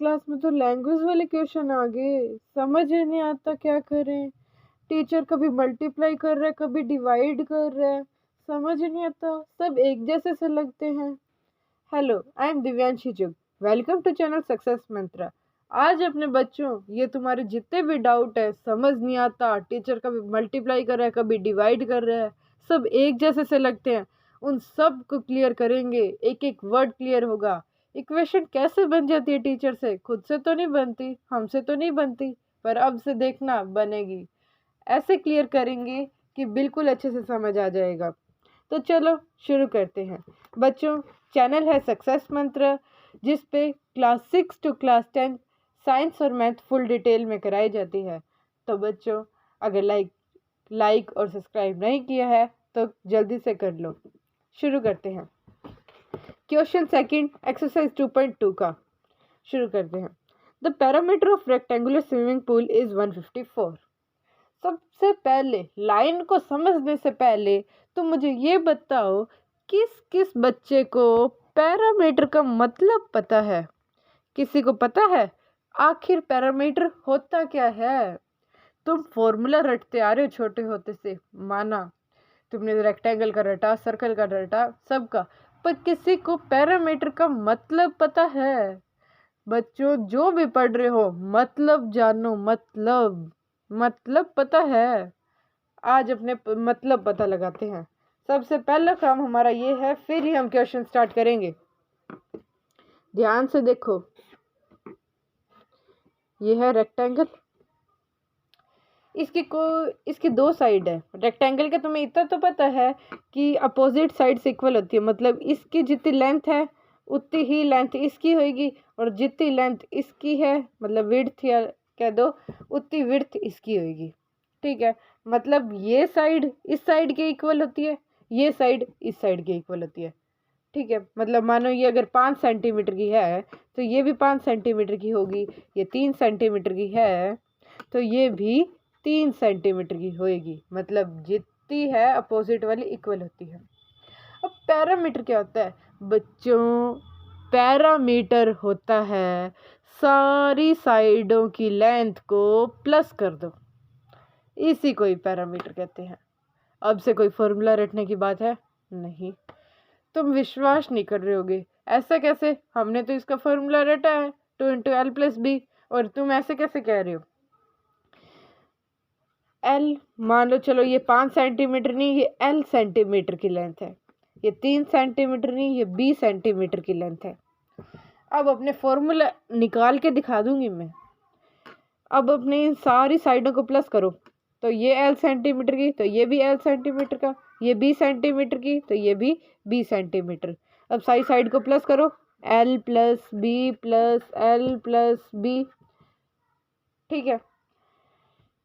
Class में तो language वाले क्वेश्चन आ गए, समझ ही नहीं आता क्या करें। टीचर कभी मल्टीप्लाई कर रहा है, कभी डिवाइड कर रहा है, समझ ही नहीं आता, सब एक जैसे से लगते हैं। Hello, I am Divyanshi Chugh. Welcome to channel success मंत्रा। आज अपने बच्चों, ये तुम्हारे जितने भी डाउट है, समझ नहीं आता, टीचर कभी मल्टीप्लाई कर रहा है, कभी डिवाइड कर रहा है, सब एक जैसे से लगते हैं, उन सब को क्लियर करेंगे। एक एक वर्ड क्लियर होगा। इक्वेशन कैसे बन जाती है टीचर से, खुद से तो नहीं बनती, हमसे तो नहीं बनती, पर अब से देखना बनेगी। ऐसे क्लियर करेंगे कि बिल्कुल अच्छे से समझ आ जाएगा। तो चलो शुरू करते हैं। बच्चों, चैनल है सक्सेस मंत्र, जिस पे क्लास 6 टू क्लास 10 साइंस और मैथ फुल डिटेल में कराई जाती है। तो बच्चों, अगर लाइक और सब्सक्राइब नहीं किया है तो जल्दी से कर लो। शुरू करते हैं। क्वेश्चन सेकंड, एक्सरसाइज 2.2 का शुरू करते हैं। The parameter of rectangular swimming pool is 154। सबसे पहले लाइन को समझने से पहले तो मुझे ये बताओ, किस किस बच्चे को पैरामीटर का मतलब पता है? किसी को पता है आखिर पैरामीटर होता क्या है? तुम फॉर्मूला रटते आ रहे हो छोटे होते से, माना तुमने रेक्टेंगल का रटा, सर्कल का रटा, सबका, पर किसी को पैरामीटर का मतलब पता है? बच्चों, जो भी पढ़ रहे हो, मतलब जानो, मतलब पता है। आज अपने मतलब पता लगाते हैं। सबसे पहला काम हमारा ये है, फिर ही हम क्वेश्चन स्टार्ट करेंगे। ध्यान से देखो, ये है रेक्टेंगल, इसकी दो साइड है। रेक्टेंगल का तुम्हें इतना तो पता है कि अपोजिट साइड्स इक्वल होती है, मतलब इसकी जितनी लेंथ है उतनी ही लेंथ इसकी होगी, और जितनी लेंथ इसकी है, मतलब विड्थ या कह दो, उतनी विड्थ इसकी होगी। ठीक है, मतलब ये साइड इस साइड के इक्वल होती है, ये साइड इस साइड के इक्वल होती है। ठीक है, मतलब मानो ये अगर 5 सेंटीमीटर की है तो ये भी 5 सेंटीमीटर की होगी, ये 3 सेंटीमीटर की है तो ये भी 3 सेंटीमीटर की होएगी, मतलब जितनी है अपोजिट वाली इक्वल होती है। अब पैरामीटर क्या होता है बच्चों? पैरामीटर होता है सारी साइडों की लेंथ को प्लस कर दो, इसी को ही पैरामीटर कहते हैं। अब से कोई फॉर्मूला रटने की बात है नहीं। तुम विश्वास नहीं कर रहे होगे, ऐसा कैसे? हमने तो इसका फॉर्मूला रटा है 2 × L + B, और तुम ऐसे कैसे कह रहे हो? L मान लो, चलो ये 5 सेंटीमीटर नहीं, ये L सेंटीमीटर की लेंथ है, ये 3 सेंटीमीटर नहीं, ये 20 सेंटीमीटर की लेंथ है। अब अपने फॉर्मूला निकाल के दिखा दूंगी मैं। अब अपने इन सारी साइडों को प्लस करो, तो ये L सेंटीमीटर की तो ये भी L सेंटीमीटर का, ये 20 सेंटीमीटर की तो ये भी 20 सेंटीमीटर। अब सारी साइड को प्लस करो, L + B + L + B। ठीक है,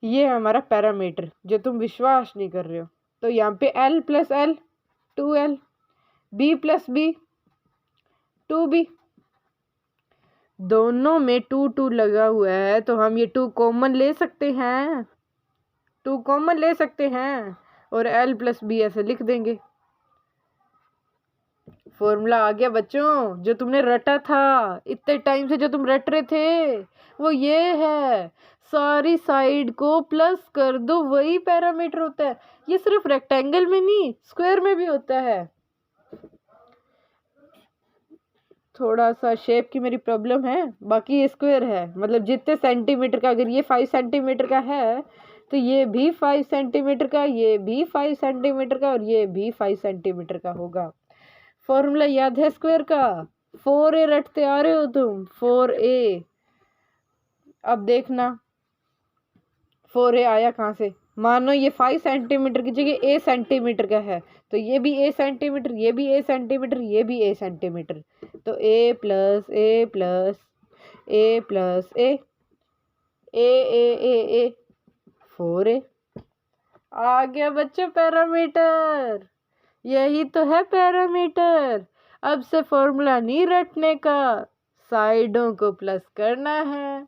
ये है हमारा पैरामीटर, जो तुम विश्वास नहीं कर रहे हो। तो यहाँ पे L + L 2L, B + B 2B, दोनों में 2 2 लगा हुआ है, तो हम ये 2 कॉमन ले सकते हैं, 2 कॉमन ले सकते हैं, और L + B ऐसे लिख देंगे। फॉर्मूला आ गया बच्चों, जो तुमने रटा था इतने टाइम से, जो तुम रट रहे थे वो ये है, सारी साइड को प्लस कर दो, वही पैरामीटर होता है। ये सिर्फ रेक्टेंगल में नहीं, स्क्वायर में भी होता है। थोड़ा सा शेप की मेरी प्रॉब्लम है, बाकी ये स्क्वायर है, मतलब जितने सेंटीमीटर का, अगर ये 5 सेंटीमीटर का है तो ये भी 5 सेंटीमीटर का, ये भी 5 सेंटीमीटर का, और ये भी 5 सेंटीमीटर का होगा। फॉर्मूला याद है स्क्वायर का? 4a रटते आ रहे हो तुम, 4a। अब देखना 4a आया कहाँ से? मानो ये 5 सेंटीमीटर की जगह a सेंटीमीटर का है, तो ये भी a सेंटीमीटर, ये भी a सेंटीमीटर, ये भी a सेंटीमीटर, तो a + a + a + a 4a आ गया बच्चों पैरामीटर। यही तो है पैरामीटर। अब से फॉर्मूला नहीं रटने का, साइडों को प्लस करना है,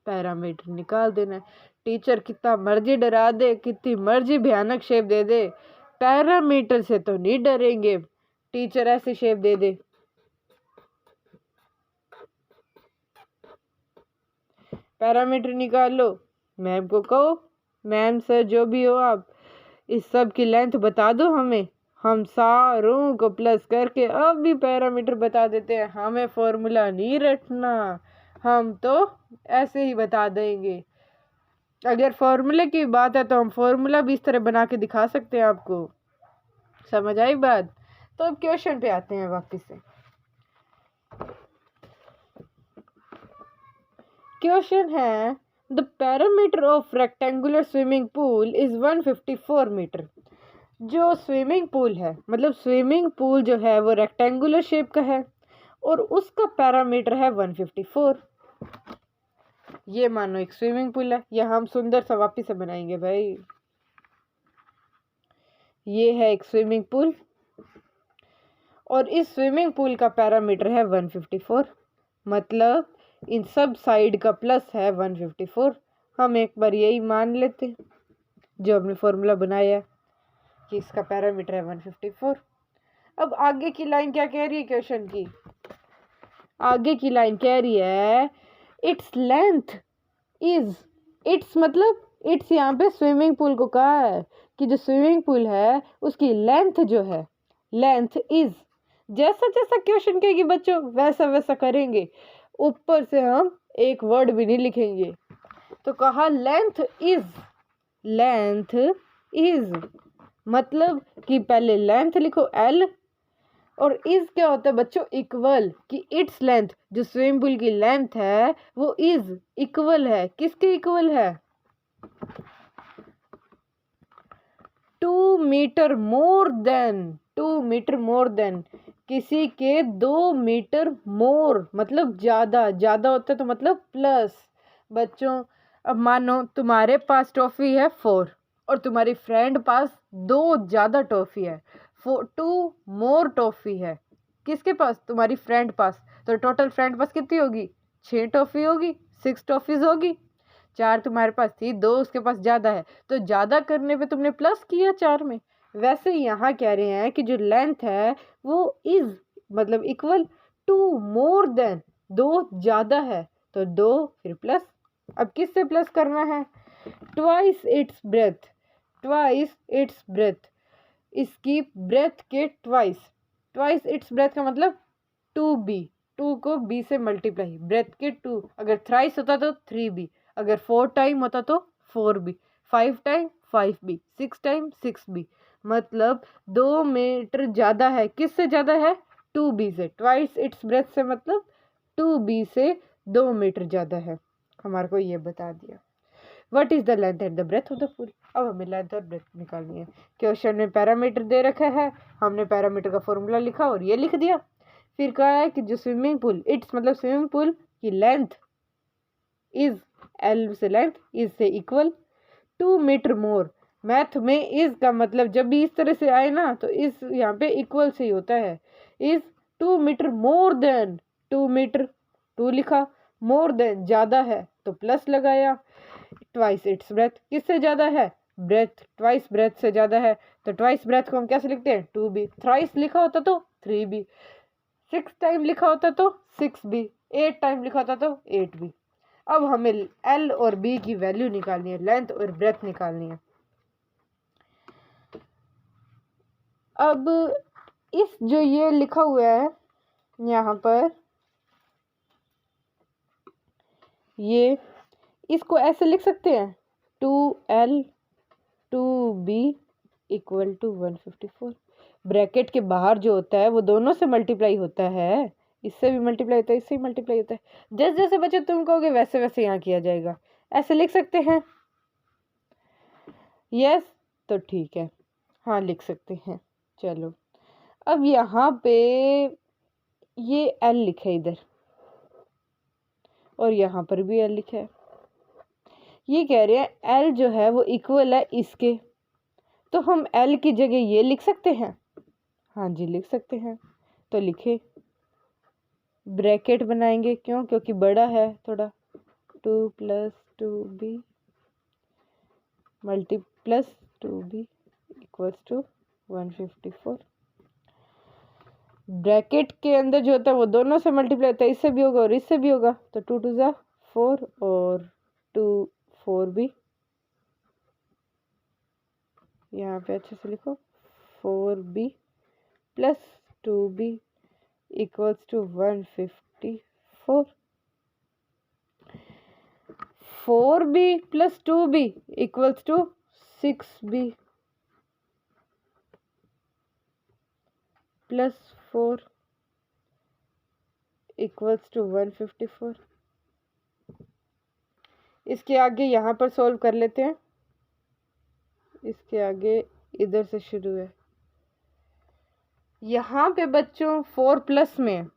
पैरामीटर निकाल देना है। टीचर कितना मर्जी डरा दे, कितनी मर्जी भयानक शेप दे दे, पैरामीटर से तो नहीं डरेंगे। टीचर ऐसी शेप दे दे, पैरामीटर निकालो। मैम को कहो, मैम सर जो भी हो आप इस सब की लेंथ बता दो हमें, हम सारों को प्लस करके अब भी पैरामीटर बता देते हैं। हमें फॉर्मूला नहीं रटना, हम तो ऐसे ही बता देंगे। अगर फॉर्मूले की बात है तो हम फॉर्मूला भी इस तरह बना के दिखा सकते हैं आपको। समझ आई बात? तो अब क्वेश्चन पे आते हैं वापस से। क्वेश्चन है the parameter of rectangular swimming pool is 154 metre. जो स्विमिंग पूल है, मतलब स्विमिंग पूल जो है वो रेक्टेंगुलर शेप का है और उसका पैरामीटर है 154। ये मानो एक स्विमिंग पूल है, यह हम सुंदर सा वापिस से बनाएंगे भाई। ये है एक स्विमिंग पूल और इस स्विमिंग पूल का पैरामीटर है 154, मतलब इन सब साइड का प्लस है 154। हम एक बार यही मान लेते जो हमने फॉर्मूला बनाया कि इसका पैरामीटर है 154। अब आगे की लाइन क्या कह रही है क्वेश्चन की? आगे की लाइन कह रही है इट्स लेंथ इज, इट्स मतलब इट्स यहाँ पे स्विमिंग पूल को कहा है कि जो स्विमिंग पूल है उसकी लेंथ जो है, लेंथ इज, जैसा जैसा क्वेश्चन कहेगी बच्चों वैसा वैसा करेंगे। ऊपर से हम एक वर्ड भी नहीं लिखेंगे। तो कहा लेंथ इज, लेंथ इज मतलब कि पहले लेंथ लिखो L और इज क्या होता है बच्चों? इक्वल, कि इट्स लेंथ, जो स्विमिंग पूल की लेंथ है वो इज इक्वल है, किसके इक्वल है? 2 metre more than, 2 metre more than, किसी के 2 मीटर मोर मतलब ज्यादा, ज्यादा होता है तो मतलब प्लस। बच्चों अब मानो तुम्हारे पास टॉफी है 4 और तुम्हारी फ्रेंड पास 2 ज्यादा टॉफी है, 2 मोर टॉफी है किसके पास? तुम्हारी फ्रेंड पास। तो टोटल फ्रेंड पास कितनी होगी? 6 टॉफी होगी, 6 टॉफीज होगी। 4 तुम्हारे पास थी, 2 उसके पास ज्यादा है, तो ज्यादा करने पे तुमने प्लस किया 4 में। वैसे यहाँ कह रहे हैं कि जो लेंथ है वो इज मतलब इक्वल टू मोर देन, 2 ज्यादा है तो 2 फिर प्लस। अब किससे प्लस करना है? Twice its breath, twice its breath, इसकी ब्रेथ के ट्वाइस, ट्वाइस इट्स ब्रेथ का मतलब 2b, 2 को b से मल्टीप्लाई, ब्रेथ के 2, अगर थ्राइस होता तो 3b, अगर 4 टाइम होता तो 4b, 5 time 5b, 6 time 6b, मतलब 2 मीटर ज्यादा है। किससे ज्यादा है? 2b से। ट्वाइस इट्स ब्रेथ से मतलब 2b से 2 मीटर ज्यादा है। हमारे को ये बता दिया। What is the length and the breadth of the pool. अब हमें लेंथ और ब्रेथ निकालनी है। क्वेश्चन में पैरामीटर दे रखा है, हमने पैरामीटर का फॉर्मूला लिखा और ये लिख दिया। फिर कहा है कि जो स्विमिंग पूल, इट्स मतलब स्विमिंग पूल की लेंथ इज, एल से लेंथ इज से इक्वल 2 मीटर मोर। मैथ में इज का मतलब जब भी इस तरह से आए ना तो इस यहाँ पे इक्वल से ही होता है। Is 2 metre more than, 2 metre 2 लिखा, मोर देन ज्यादा है तो प्लस लगाया। ट्वाइस इट्स ब्रेथ, किससे ज्यादा है? ब्रेथ, ट्वाइस ब्रेथ से ज्यादा है तो ट्वाइस ब्रेथ को हम कैसे लिखते हैं? 2b। थ्राइस लिखा होता तो 3b, 6 टाइम लिखा होता तो 6b, 8 टाइम लिखा होता तो 8b। अब हमें L और B की वैल्यू निकालनी है, लेंथ और ब्रेथ निकालनी है। अब इस जो ये लिखा हुआ है यहाँ पर, ये इसको ऐसे लिख सकते हैं 2L 2B equal to 154। Bracket के बाहर जो होता है वो दोनों से मल्टीप्लाई होता है, इससे भी मल्टीप्लाई होता है, इससे भी मल्टीप्लाई होता है। जैसे जैसे बच्चे तुम कहोगे वैसे वैसे यहाँ किया जाएगा। ऐसे लिख सकते हैं? यस, तो ठीक है, हाँ लिख सकते हैं। चलो अब यहाँ पे ये L लिखा है इधर और यहाँ पर भी L लिखा है। ये कह रहे हैं L जो है वो इक्वल है इसके, तो हम L की जगह ये लिख सकते हैं। हाँ जी लिख सकते हैं, तो लिखे, ब्रैकेट बनाएंगे, क्यों? क्योंकि बड़ा है थोड़ा। 2 + 2b multi plus 2b equals to 154। Bracket के अंदर जो होता है वो दोनों से मल्टीप्लाई होता है, इससे भी होगा और इससे भी होगा, तो 2 × 2 = 4 और 4b, यहाँ पे अच्छे से लिखो 4b plus 2b equals to 154। 4b plus 2b equals to 6b plus 4 equals to 154। इसके आगे यहाँ पर सॉल्व कर लेते हैं। इसके आगे इधर से शुरू है। यहाँ पे बच्चों 4 प्लस में,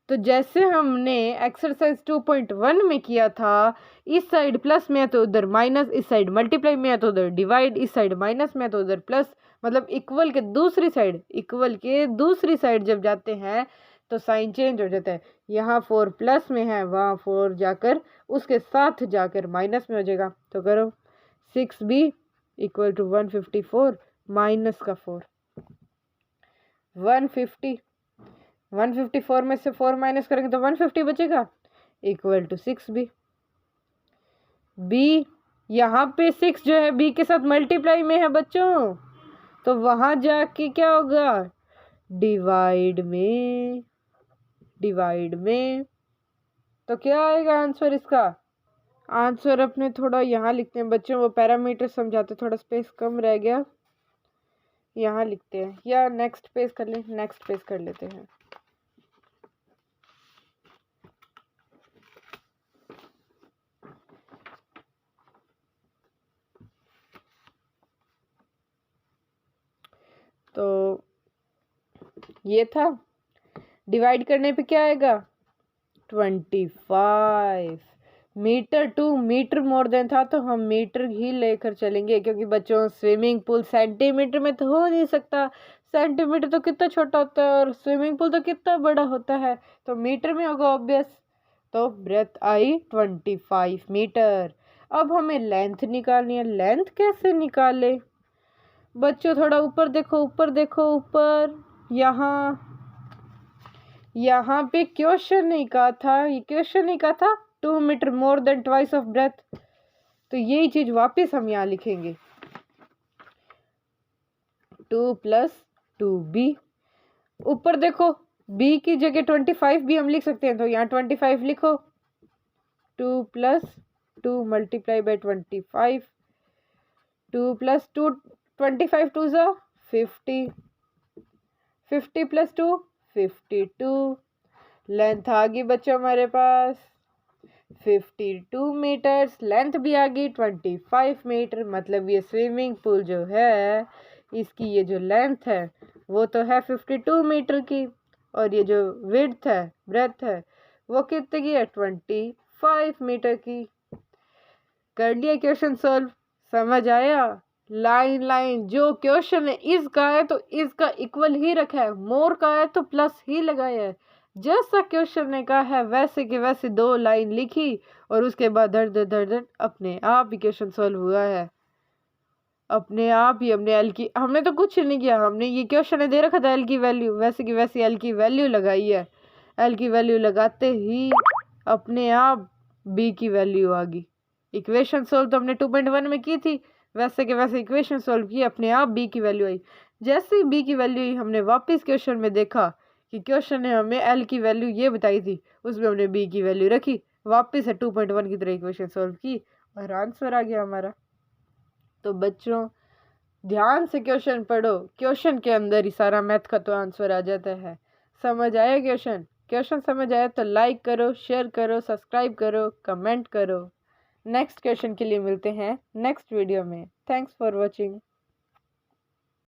तो जैसे हमने एक्सरसाइज 2.1 में किया था, इस साइड प्लस में है तो उधर माइनस, इस साइड मल्टीप्लाई में है तो उधर डिवाइड, इस साइड माइनस में है तो उधर प्लस, मतलब इक्वल के दूसरी साइड जब जाते हैं तो साइन चेंज हो जाता है। यहाँ 4 प्लस में है, वहाँ 4 जाकर उसके साथ जाकर माइनस में हो जाएगा। तो करो 6b इक्वल टू 154 माइनस का 4, 154 में से 4 माइनस करेंगे तो 150 बचेगा इक्वल टू 6b। b यहाँ पे 6 जो है b के साथ मल्टीप्लाई में है बच्चों, तो वहां जाके क्या होगा, डिवाइड में। तो क्या आएगा आंसर इसका? आंसर अपने थोड़ा यहाँ लिखते हैं बच्चों, वो पैरामीटर समझाते, थोड़ा स्पेस कम रह गया, यहाँ लिखते हैं, या नेक्स्ट पेज कर लेते हैं। तो ये था, डिवाइड करने पे क्या आएगा 25 मीटर। 2 मीटर मोर देन था तो हम मीटर ही लेकर चलेंगे, क्योंकि बच्चों स्विमिंग पूल सेंटीमीटर में तो हो नहीं सकता, सेंटीमीटर तो कितना छोटा होता है और स्विमिंग पूल तो कितना बड़ा होता है, तो मीटर में होगा ऑब्वियस। तो ब्रेथ आई 25 मीटर। अब हमें लेंथ निकालनी है। लेंथ कैसे निकाले बच्चों? थोड़ा ऊपर देखो, ऊपर यहाँ पे क्वेश्चन नहीं कहा था 2 metre more than twice of breadth, तो यही चीज वापस हम यहाँ लिखेंगे, 2 प्लस 2b। ऊपर देखो b की जगह 25 भी हम लिख सकते हैं, तो यहाँ 25 लिखो, 2 प्लस 2 मल्टीप्लाई बाई 25, 2 प्लस 2 25 2 ज़ा 50, 50 प्लस 2 52। लेंथ आ गई बच्चों हमारे पास 52 मीटर्स, लेंथ भी आ गई 25 मीटर। मतलब ये स्विमिंग पूल जो है, इसकी ये जो लेंथ है वो तो है 52 मीटर की, और ये जो विड्थ है, ब्रेथ है, वो कितने की है 25 मीटर की। कर लिया क्वेश्चन सॉल्व, समझ आया? लाइन जो क्वेश्चन है इसका है तो इसका इक्वल ही रखा है, मोर का है तो प्लस ही लगाया है। जैसा क्वेश्चन ने कहा है वैसे के वैसे 2 लाइन लिखी और उसके बाद धड़ अपने आप ही क्वेश्चन सॉल्व हुआ है। अपने आप ही हमने एल की, हमने तो कुछ नहीं किया, हमने ये क्वेश्चन दे रखा था एल की वैल्यू, वैसे की वैसे एल की वैल्यू लगाई है। एल की वैल्यू लगाते ही अपने आप बी की वैल्यू आ गई। इक्वेशन सॉल्व तो हमने 2.1 में की थी, वैसे के वैसे इक्वेशन सॉल्व की, अपने आप बी की वैल्यू आई। जैसे ही बी की वैल्यू आई, हमने वापस क्वेश्चन में देखा कि क्वेश्चन ने हमें एल की वैल्यू ये बताई थी, उसमें हमने बी की वैल्यू रखी, वापस से 2.1 की तरह इक्वेशन सॉल्व की और आंसर आ गया हमारा। तो बच्चों ध्यान से क्वेश्चन पढ़ो, क्वेश्चन के अंदर ही सारा मैथ का तो आंसर आ जाता है। समझ आया क्वेश्चन समझ आया तो लाइक करो, शेयर करो, सब्सक्राइब करो, कमेंट करो। नेक्स्ट क्वेश्चन के लिए मिलते हैं नेक्स्ट वीडियो में। Thanks for watching.